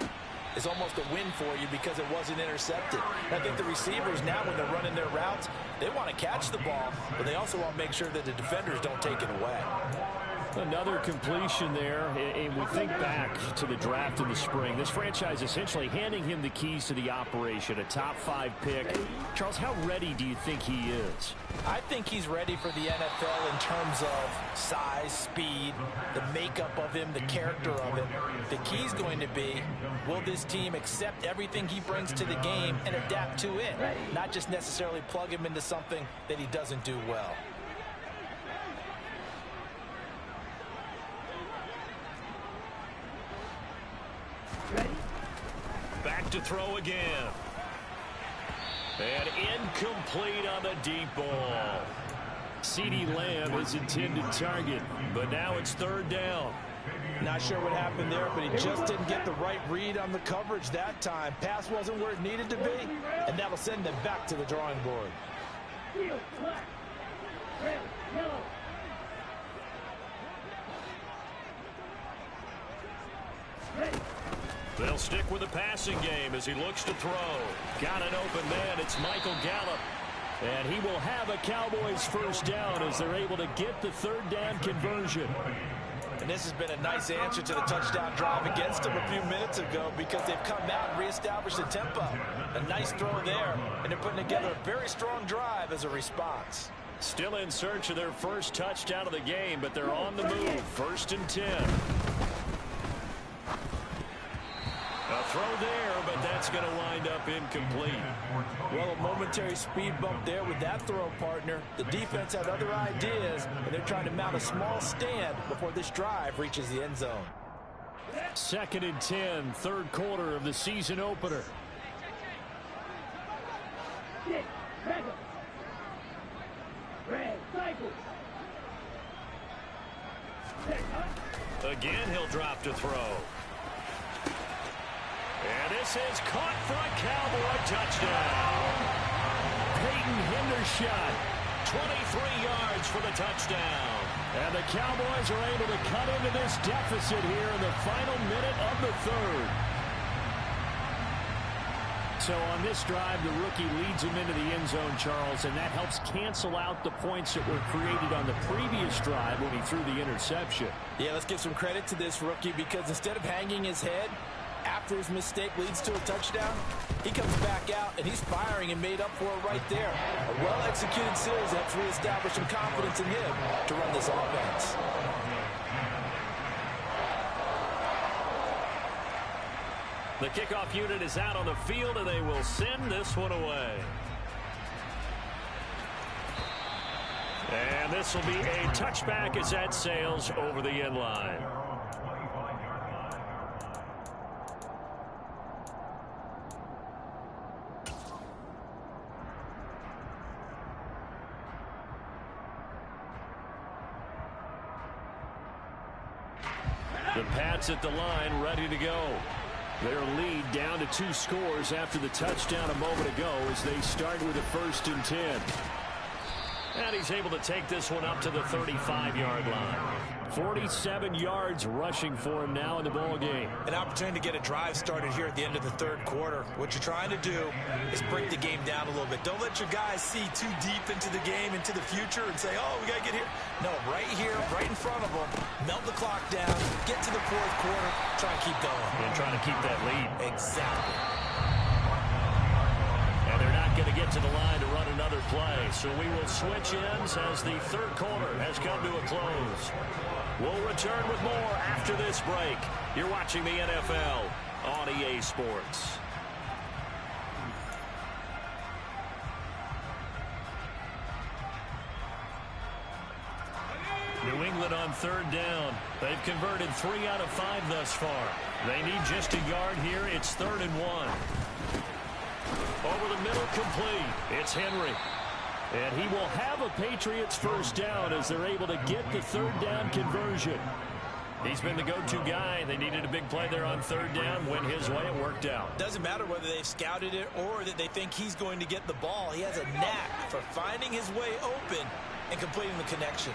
[SPEAKER 6] is almost a win for you because it wasn't intercepted. I think the receivers now, when they're running their routes, they want to catch the ball, but they also want to make sure that the defenders don't take it away.
[SPEAKER 3] Another completion there, and we think back to the draft in the spring. This franchise essentially handing him the keys to the operation, a top 5 pick. Charles, how ready do you think he is?
[SPEAKER 6] I think he's ready for the NFL in terms of size, speed, the makeup of him, the character of it. The key's going to be, will this team accept everything he brings to the game and adapt to it, not just necessarily plug him into something that he doesn't do well.
[SPEAKER 3] Back to throw again. And incomplete on the deep ball. CeeDee Lamb is intended target, but now it's third down.
[SPEAKER 6] Not sure what happened there, but he just didn't get the right read on the coverage that time. Pass wasn't where it needed to be, and that'll send them back to the drawing board.
[SPEAKER 3] They'll stick with the passing game as he looks to throw. Got an open man. It's Michael Gallup. And he will have a Cowboys first down as they're able to get the third down conversion.
[SPEAKER 6] And this has been a nice answer to the touchdown drive against them a few minutes ago because they've come out and reestablished the tempo. A nice throw there, and they're putting together a very strong drive as a response.
[SPEAKER 3] Still in search of their first touchdown of the game, but they're on the move. 1st and 10. A throw there, but that's going to wind up incomplete.
[SPEAKER 6] Well, a momentary speed bump there with that throw, partner. The defense had other ideas, and they're trying to mount a small stand before this drive reaches the end zone.
[SPEAKER 3] 2nd and 10, third quarter of the season opener. Again, he'll drop to throw. And this is caught for a Cowboy touchdown. Peyton Hendershot, 23 yards for the touchdown. And the Cowboys are able to cut into this deficit here in the final minute of the third. So on this drive, the rookie leads him into the end zone, Charles, and that helps cancel out the points that were created on the previous drive when he threw the interception.
[SPEAKER 6] Yeah, let's give some credit to this rookie because instead of hanging his head after his mistake leads to a touchdown, he comes back out and he's firing and made up for it right there. A well-executed series helps reestablish some confidence in him to run this offense.
[SPEAKER 3] The kickoff unit is out on the field, and they will send this one away. And this will be a touchback as that sails over the end line. The Pats at the line, ready to go. Their lead down to 2 scores after the touchdown a moment ago as they start with a 1st and 10. he's able to take this one up to the 35-yard line. 47 yards rushing for him now in the ball game.
[SPEAKER 6] An opportunity to get a drive started here at the end of the third quarter. What you're trying to do is break the game down a little bit. Don't let your guys see too deep into the game, into the future, and say, oh, we got to get here. No, right here, right in front of them, melt the clock down, get to the fourth quarter, try and keep going.
[SPEAKER 3] And trying to keep that lead.
[SPEAKER 6] Exactly.
[SPEAKER 3] And they're not going to get to the line to run another play. So we will switch ends as the third quarter has come to a close. We'll return with more after this break. You're watching the NFL on EA Sports. New England on third down. They've converted 3 out of 5 thus far. They need just a yard here. It's 3rd and 1. Over the middle, complete. It's Henry. And he will have a Patriots first down as they're able to get the third down conversion. He's been the go-to guy. They needed a big play there on third down. Went his way. It worked out.
[SPEAKER 6] Doesn't matter whether they've scouted it or that they think he's going to get the ball. He has a knack for finding his way open and completing the connection.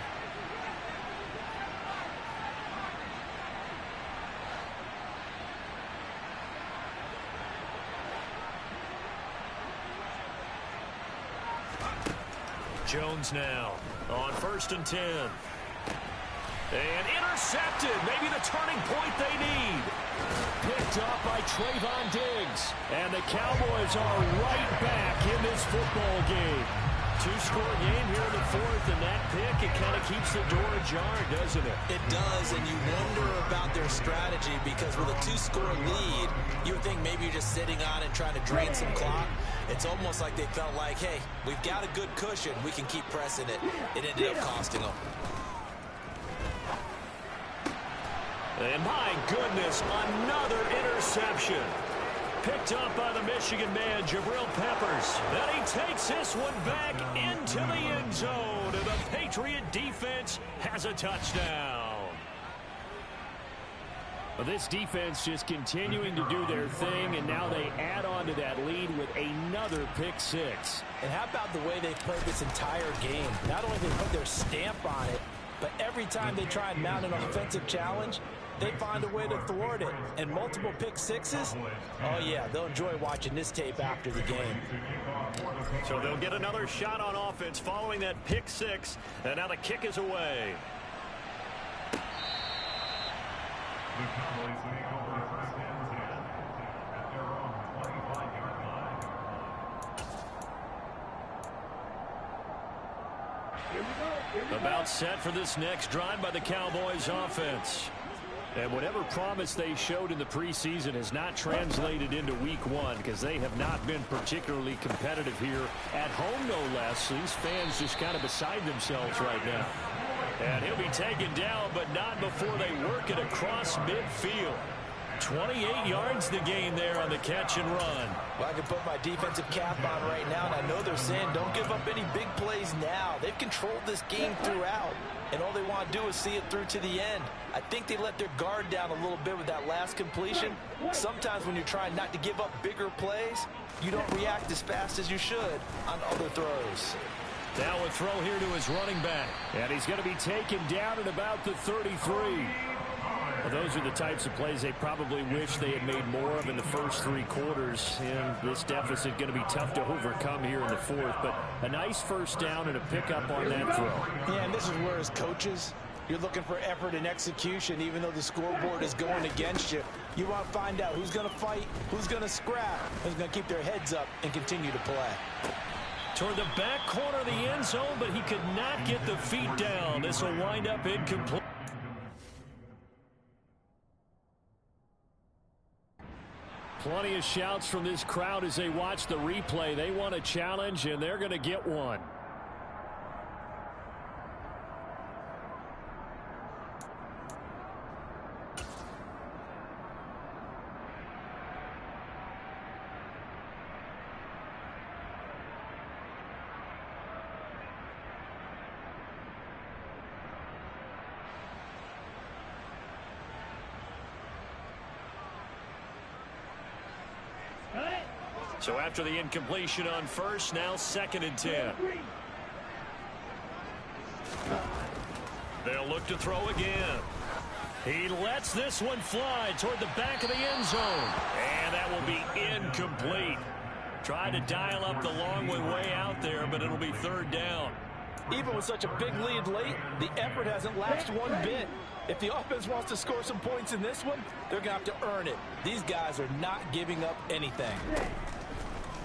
[SPEAKER 3] Jones now on 1st and 10. And intercepted. Maybe the turning point they need. Picked up by Trayvon Diggs. And the Cowboys are right back in this football game. 2-score game here in the fourth, and that pick, it kind of keeps the door ajar, doesn't it?
[SPEAKER 6] It does, and you wonder about their strategy because with a 2-score lead, you would think maybe you're just sitting on it trying to drain some clock. It's almost like they felt like, hey, we've got a good cushion. We can keep pressing it. It ended up costing them.
[SPEAKER 3] And my goodness, another interception. Picked up by the Michigan man, Jabril Peppers. Then he takes this one back into the end zone. And the Patriot defense has a touchdown. Well, this defense just continuing to do their thing, and now they add on to that lead with another pick six.
[SPEAKER 6] And how about the way they've played this entire game? Not only they put their stamp on it, but every time they try and mount an offensive challenge, they find a way to thwart it. And multiple pick sixes, oh yeah, they'll enjoy watching this tape after the game.
[SPEAKER 3] So they'll get another shot on offense following that pick six, and now the kick is away. About set for this next drive by the Cowboys offense. And whatever promise they showed in the preseason has not translated into week one because they have not been particularly competitive here at home, no less. These fans just kind of beside themselves right now. And he'll be taken down, but not before they work it across midfield. 28 yards the gain there on the catch and run.
[SPEAKER 6] Well, I can put my defensive cap on right now, and I know they're saying don't give up any big plays now. They've controlled this game throughout, and all they want to do is see it through to the end. I think they let their guard down a little bit with that last completion. Sometimes when you're trying not to give up bigger plays, you don't react as fast as you should on other throws.
[SPEAKER 3] Now a throw here to his running back, and he's going to be taken down at about the 33. Well, those are the types of plays they probably wish they had made more of in the first three quarters. And this deficit going to be tough to overcome here in the fourth. But a nice first down and a pickup on that throw.
[SPEAKER 6] Yeah, and this is where as coaches, you're looking for effort and execution. Even though the scoreboard is going against you, you want to find out who's going to fight, who's going to scrap, who's going to keep their heads up and continue to play.
[SPEAKER 3] Toward the back corner of the end zone, but he could not get the feet down. This will wind up incomplete. Plenty of shouts from this crowd as they watch the replay. They want a challenge, and they're going to get one. So after the incompletion on first, now 2nd and 10. They'll look to throw again. He lets this one fly toward the back of the end zone. And that will be incomplete. Tried to dial up the long one way out there, but it'll be third down.
[SPEAKER 6] Even with such a big lead late, the effort hasn't lapsed one bit. If the offense wants to score some points in this one, they're going to have to earn it. These guys are not giving up anything.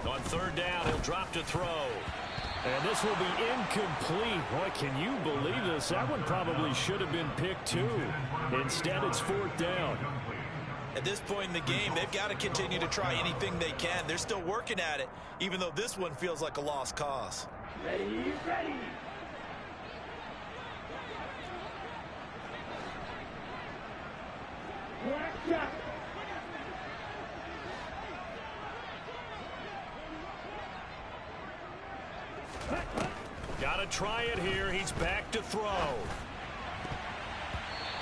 [SPEAKER 3] On third down, he'll drop to throw. And this will be incomplete. Boy, can you believe this? That one probably should have been picked too. Instead, it's fourth down.
[SPEAKER 6] At this point in the game, they've got to continue to try anything they can. They're still working at it, even though this one feels like a lost cause.
[SPEAKER 5] Ready, ready. Black shot.
[SPEAKER 3] Got to try it here. He's back to throw.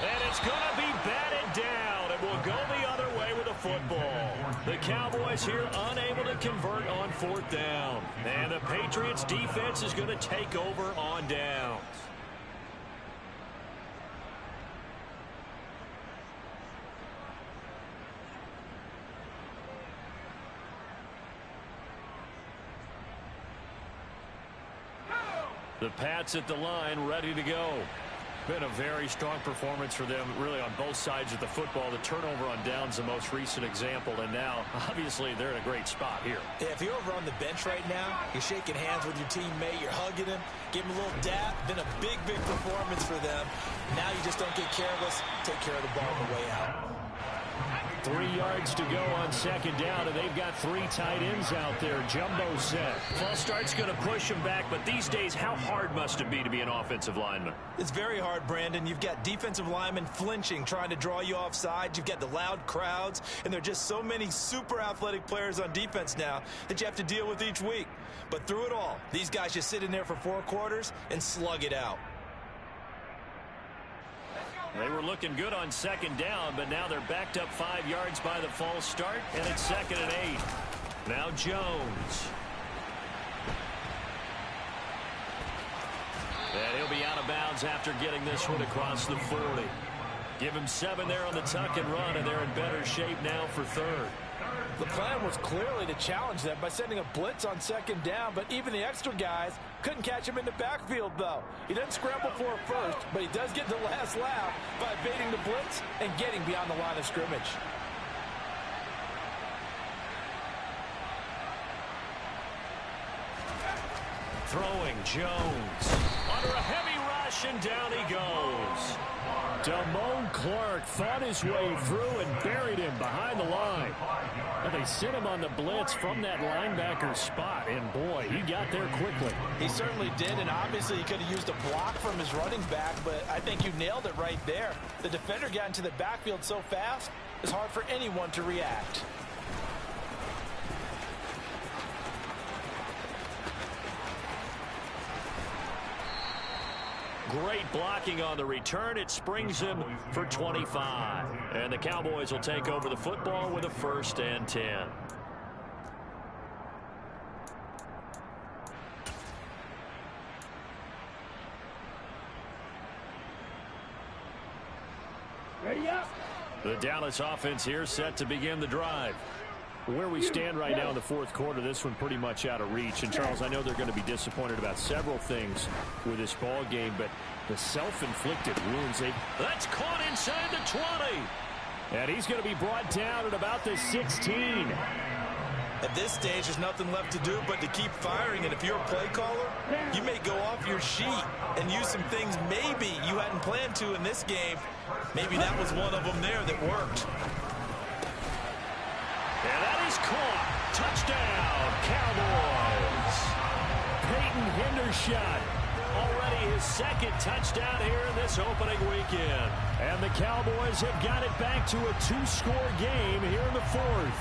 [SPEAKER 3] And it's going to be batted down. It will go the other way with the football. The Cowboys here unable to convert on fourth down. And the Patriots defense is going to take over on downs. The Pats at the line, ready to go. Been a very strong performance for them, really, on both sides of the football. The turnover on downs, the most recent example, and now, obviously, they're in a great spot here.
[SPEAKER 6] Yeah, if you're over on the bench right now, you're shaking hands with your teammate, you're hugging him, give him a little dap. Been a big, big performance for them. Now you just don't get careless. Take care of the ball on the way out.
[SPEAKER 3] 3 yards to go on second down, and they've got 3 tight ends out there. Jumbo set. False start's going to push him back, but these days, how hard must it be to be an offensive lineman?
[SPEAKER 6] It's very hard, Brandon. You've got defensive linemen flinching, trying to draw you off sides. You've got the loud crowds, and there are just so many super athletic players on defense now that you have to deal with each week. But through it all, these guys just sit in there for 4 quarters and slug it out.
[SPEAKER 3] They were looking good on second down, but now they're backed up 5 yards by the false start, and it's 2nd and 8. Now Jones. And he'll be out of bounds after getting this one across the 40. Give him 7 there on the tuck and run, and they're in better shape now for third.
[SPEAKER 6] The plan was clearly to challenge them by sending a blitz on second down, but even the extra guys couldn't catch him in the backfield, though. He doesn't scramble for it first, but he does get the last laugh by evading the blitz and getting beyond the line of scrimmage.
[SPEAKER 3] Throwing Jones. Under a heavy rush, and down he goes. Damone Clark fought his way through and buried him behind the line. And they sent him on the blitz from that linebacker spot, and boy, he got there quickly.
[SPEAKER 6] He certainly did, and obviously he could have used a block from his running back, but I think you nailed it right there. The defender got into the backfield so fast, it's hard for anyone to react.
[SPEAKER 3] Great blocking on the return. It springs him for 25. And the Cowboys will take over the football with a 1st and 10.
[SPEAKER 5] Ready up.
[SPEAKER 3] The Dallas offense here set to begin the drive. Where we stand right now in the 4th quarter, this one pretty much out of reach. And, Charles, I know they're going to be disappointed about several things with this ball game, but the self-inflicted wounds. That's caught inside the 20. And he's going to be brought down at about the 16.
[SPEAKER 6] At this stage, there's nothing left to do but to keep firing. And if you're a play caller, you may go off your sheet and use some things maybe you hadn't planned to in this game. Maybe that was one of them there that worked.
[SPEAKER 3] And that is caught. Touchdown, Cowboys. Peyton Hendershot, already his 2nd touchdown here in this opening weekend. And the Cowboys have got it back to a 2-score game here in the 4th.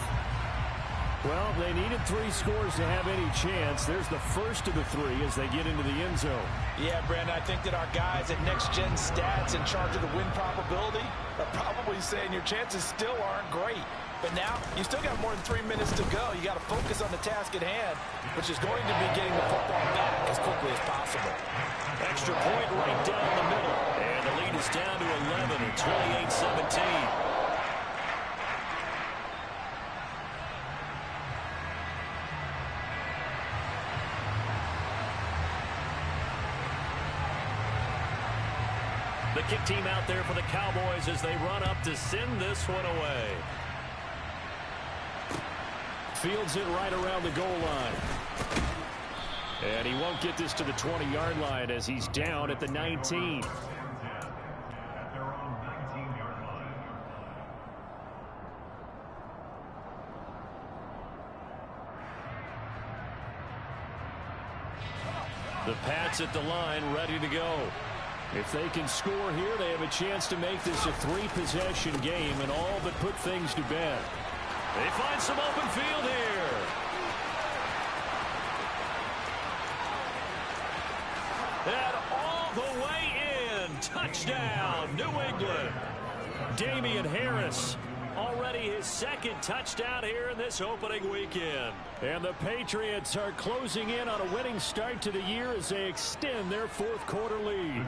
[SPEAKER 3] Well, they needed 3 scores to have any chance. There's the first of the 3 as they get into the end zone.
[SPEAKER 6] Yeah, Brandon, I think that our guys at Next Gen Stats in charge of the win probability are probably saying your chances still aren't great. But now, you still got more than 3 minutes to go. You got to focus on the task at hand, which is going to be getting the football back as quickly as possible.
[SPEAKER 3] Extra point right down the middle. And the lead is down to 11 at 28-17. The kick team out there for the Cowboys as they run up to send this one away. Fields it right around the goal line. And he won't get this to the 20-yard line as he's down at the 19. The Pats at the line, ready to go. If they can score here, they have a chance to make this a three-possession game and all but put things to bed. They find some open field here. And all the way in. Touchdown, New England. Damian Harris, already his second touchdown here in this opening weekend. And the Patriots are closing in on a winning start to the year as they extend their fourth quarter lead.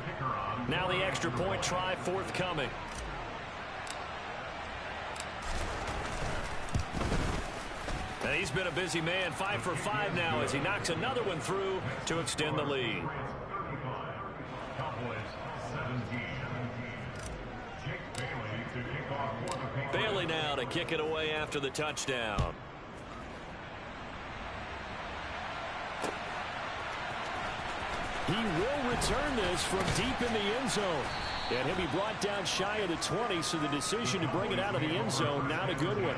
[SPEAKER 3] Now the extra point try forthcoming. And he's been a busy man, 5 for 5 now as he knocks another one through to extend the lead. Bailey now to kick it away after the touchdown. He will return this from deep in the end zone. And he'll be brought down shy of the 20, so the decision to bring it out of the end zone, not a good one.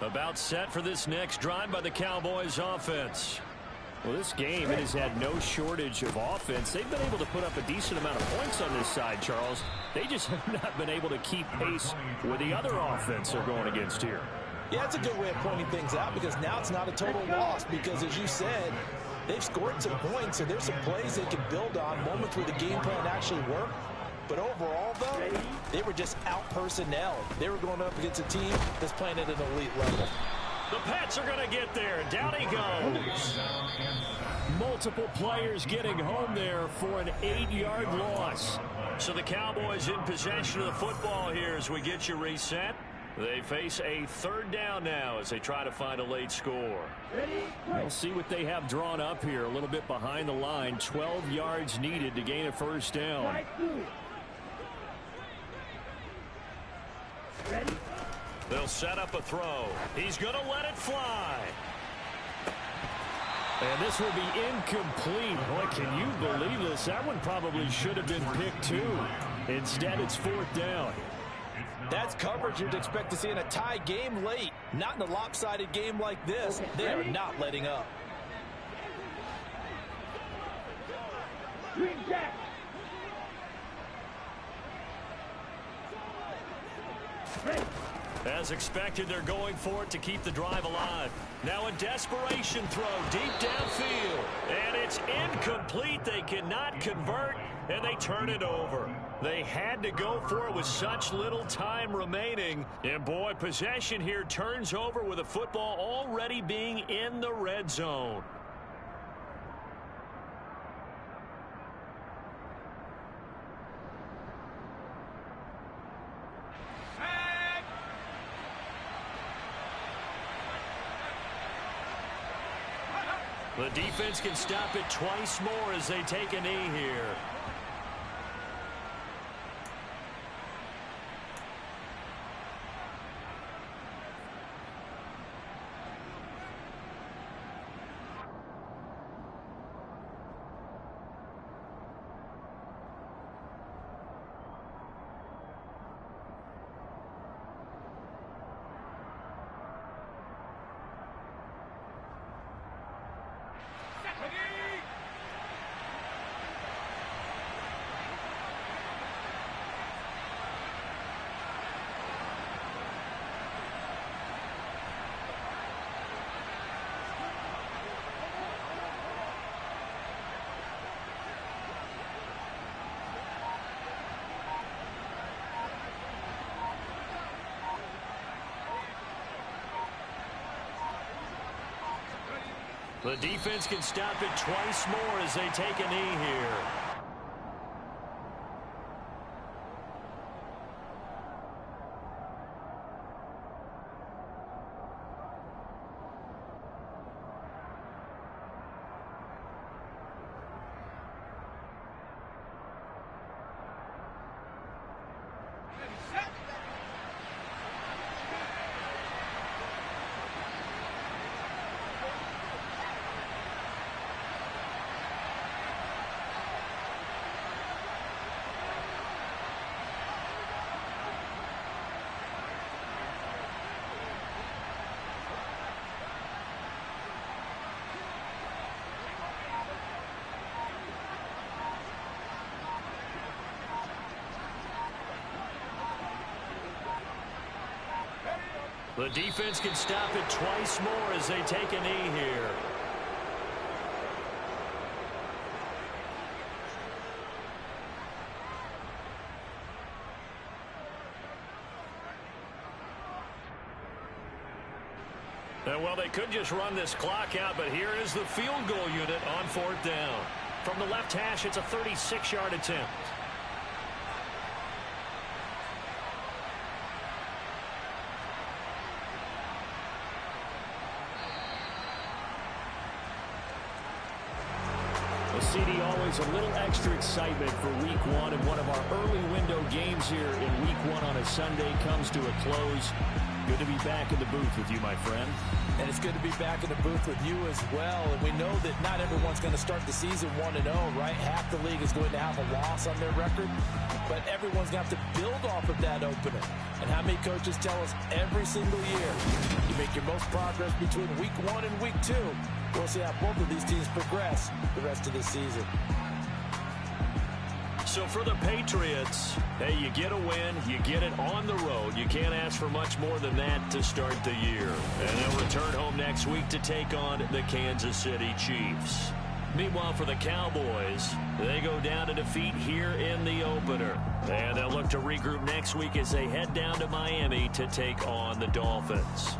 [SPEAKER 3] About set for this next drive by the Cowboys offense. Well, this game, it has had no shortage of offense. They've been able to put up a decent amount of points on this side, Charles. They just have not been able to keep pace with the other offense they're going against here.
[SPEAKER 6] Yeah, that's a good way of pointing things out because now it's not a total loss because, as you said, they've scored some points and there's some plays they can build on, moments where the game plan actually worked. But overall, though, they were just out-personnel. They were going up against a team that's playing at an elite level.
[SPEAKER 3] The Pats are going to get there. Down he goes. Multiple players getting home there for an 8-yard loss. So the Cowboys in possession of the football here as we get you reset. They face a third down now as they try to find a late score. We'll see what they have drawn up here. A little bit behind the line. 12 yards needed to gain a first down. They'll set up a throw. He's going to let it fly. And this will be incomplete. Boy, can you believe this? That one probably should have been picked too. Instead, it's fourth down.
[SPEAKER 6] That's coverage you'd expect to see in a tie game late. Not in a lopsided game like this. They are not letting up.
[SPEAKER 5] Green Jack.
[SPEAKER 3] As expected, they're going for it to keep the drive alive. Now a desperation throw deep downfield. And it's incomplete. They cannot convert, and they turn it over. They had to go for it with such little time remaining. And, boy, possession here turns over with a football already being in the red zone. The defense can stop it twice more as they take a knee here. The defense can stop it twice more as they take a knee here. The defense can stop it twice more as they take a knee here. And well, they could just run this clock out, but here is the field goal unit on 4th down. From the left hash, it's a 36-yard attempt. CD, always a little extra excitement for week one, and one of our early window games here in week one on a Sunday comes to a close. Good to be back in the booth with you, my friend.
[SPEAKER 6] And it's good to be back in the booth with you as well. And we know that not everyone's going to start the season 1-0, right? Half the league is going to have a loss on their record, but everyone's going to have to build off of that opener. And how many coaches tell us every single year, you make your most progress between week 1 and week 2. We'll see how both of these teams progress the rest of the season.
[SPEAKER 3] So for the Patriots, hey, you get a win, you get it on the road. You can't ask for much more than that to start the year. And they'll return home next week to take on the Kansas City Chiefs. Meanwhile, for the Cowboys, they go down to defeat here in the opener. And they'll look to regroup next week as they head down to Miami to take on the Dolphins.